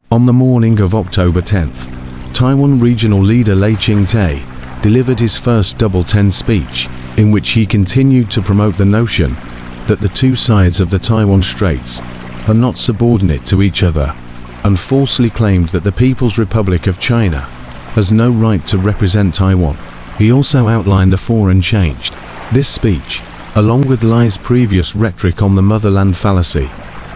On the morning of October 10th, Taiwan regional leader Lai Ching-te delivered his first Double 10 speech, in which he continued to promote the notion that the two sides of the Taiwan Straits are not subordinate to each other, and falsely claimed that the People's Republic of China has no right to represent Taiwan. He also outlined the foreign changed. This speech, along with Lai's previous rhetoric on the motherland fallacy,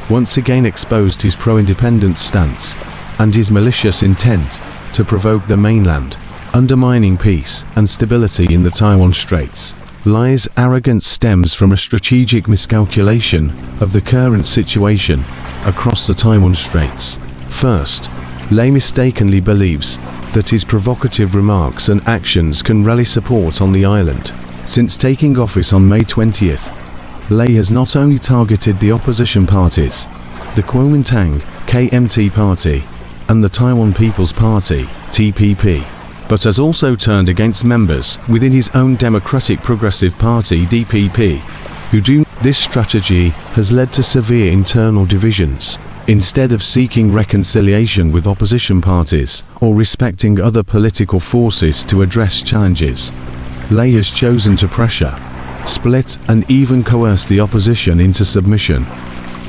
once again exposed his pro-independence stance and his malicious intent to provoke the mainland, undermining peace and stability in the Taiwan Straits. Lai's arrogance stems from a strategic miscalculation of the current situation across the Taiwan Straits. First, Lai mistakenly believes that his provocative remarks and actions can rally support on the island. Since taking office on May 20th, Lai has not only targeted the opposition parties, the Kuomintang KMT Party and the Taiwan People's Party TPP, but has also turned against members within his own Democratic Progressive Party DPP, who do. This strategy has led to severe internal divisions. Instead of seeking reconciliation with opposition parties or respecting other political forces to address challenges, Lai has chosen to pressure, split and even coerce the opposition into submission,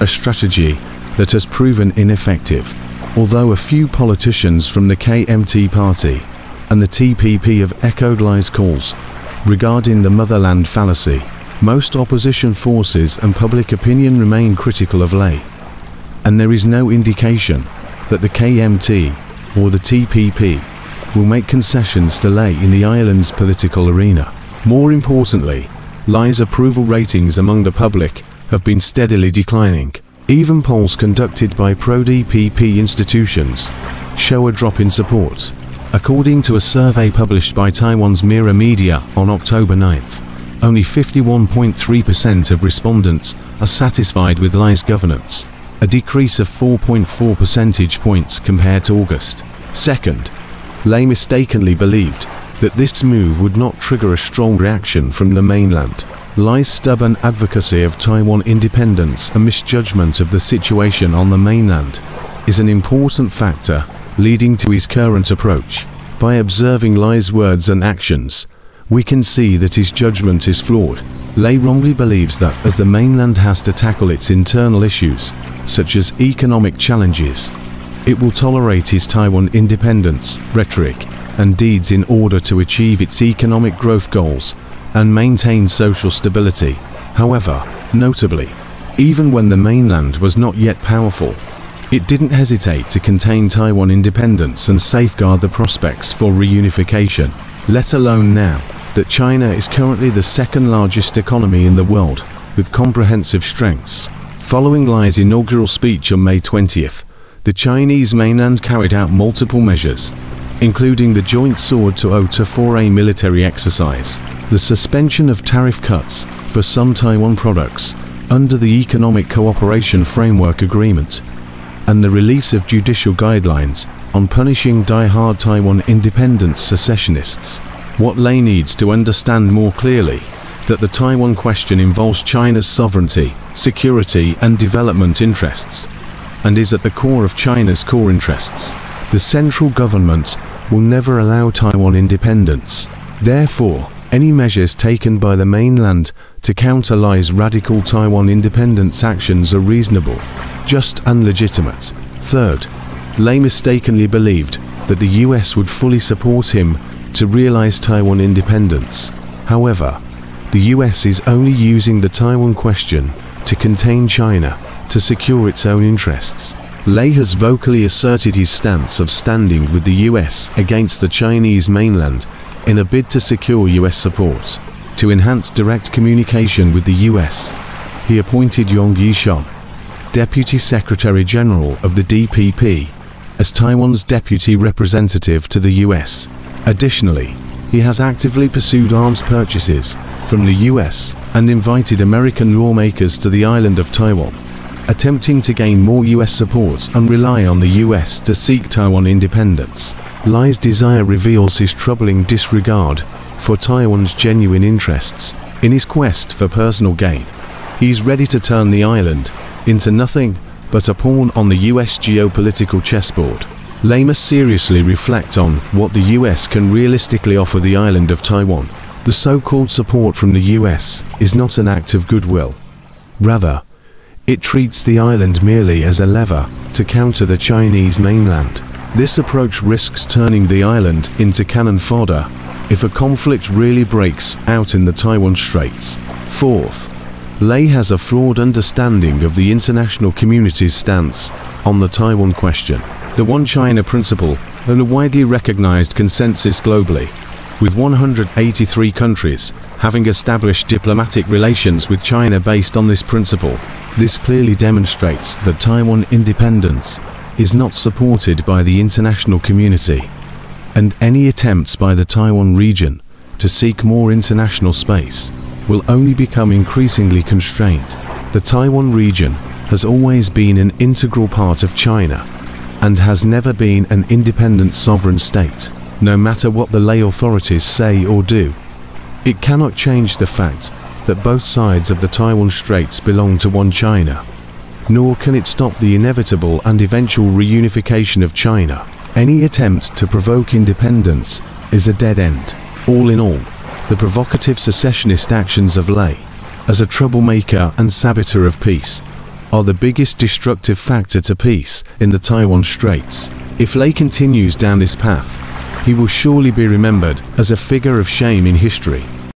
a strategy that has proven ineffective. Although a few politicians from the KMT Party and the TPP have echoed Lai's calls regarding the motherland fallacy, most opposition forces and public opinion remain critical of Lai, and there is no indication that the KMT or the TPP will make concessions to Lai in the island's political arena. More importantly, Lai's approval ratings among the public have been steadily declining. Even polls conducted by pro-DPP institutions show a drop in support. According to a survey published by Taiwan's Mirror Media on October 9th, only 51.3% of respondents are satisfied with Lai's governance, a decrease of 4.4 percentage points compared to August. Second, Lai mistakenly believed that this move would not trigger a strong reaction from the mainland. Lai's stubborn advocacy of Taiwan independence and misjudgment of the situation on the mainland is an important factor leading to his current approach. By observing Lai's words and actions, we can see that his judgment is flawed. Lai wrongly believes that as the mainland has to tackle its internal issues, such as economic challenges, it will tolerate his Taiwan independence, rhetoric, and deeds in order to achieve its economic growth goals and maintain social stability. However, notably, even when the mainland was not yet powerful, it didn't hesitate to contain Taiwan independence and safeguard the prospects for reunification, let alone now that China is currently the second largest economy in the world, with comprehensive strengths. Following Lai's inaugural speech on May 20th, the Chinese mainland carried out multiple measures, including the joint sword-to-oath foray military exercise, the suspension of tariff cuts for some Taiwan products under the Economic Cooperation Framework Agreement, and the release of judicial guidelines on punishing die-hard Taiwan independence secessionists. What Lai needs to understand more clearly that the Taiwan question involves China's sovereignty, security and development interests, and is at the core of China's core interests. The central government will never allow Taiwan independence. Therefore, any measures taken by the mainland to counter Lai's radical Taiwan independence actions are reasonable, just and legitimate. Third, Lai mistakenly believed that the US would fully support him to realize Taiwan independence. However, the US is only using the Taiwan question to contain China to secure its own interests. Lai has vocally asserted his stance of standing with the US against the Chinese mainland in a bid to secure US support. To enhance direct communication with the US, he appointed Yong Yishon, Deputy Secretary General of the DPP, as Taiwan's deputy representative to the US. Additionally, he has actively pursued arms purchases from the US and invited American lawmakers to the island of Taiwan, attempting to gain more US support and rely on the US to seek Taiwan independence. Lai's desire reveals his troubling disregard for Taiwan's genuine interests. In his quest for personal gain, he's ready to turn the island into nothing but a pawn on the US geopolitical chessboard. Lai must seriously reflect on what the US can realistically offer the island of Taiwan. The so-called support from the US is not an act of goodwill. Rather, it treats the island merely as a lever to counter the Chinese mainland. This approach risks turning the island into cannon fodder if a conflict really breaks out in the Taiwan Straits. Fourth, Lai has a flawed understanding of the international community's stance on the Taiwan question. The One China principle, and a widely recognized consensus globally, with 183 countries having established diplomatic relations with China based on this principle. This clearly demonstrates that Taiwan independence is not supported by the international community, and any attempts by the Taiwan region to seek more international space will only become increasingly constrained. The Taiwan region has always been an integral part of China and has never been an independent sovereign state, no matter what the Lai authorities say or do. It cannot change the fact that both sides of the Taiwan Straits belong to one China, nor can it stop the inevitable and eventual reunification of China. Any attempt to provoke independence is a dead end. All in all, the provocative secessionist actions of Lai, as a troublemaker and saboteur of peace, are the biggest destructive factor to peace in the Taiwan Straits. If Lai continues down this path, he will surely be remembered as a figure of shame in history.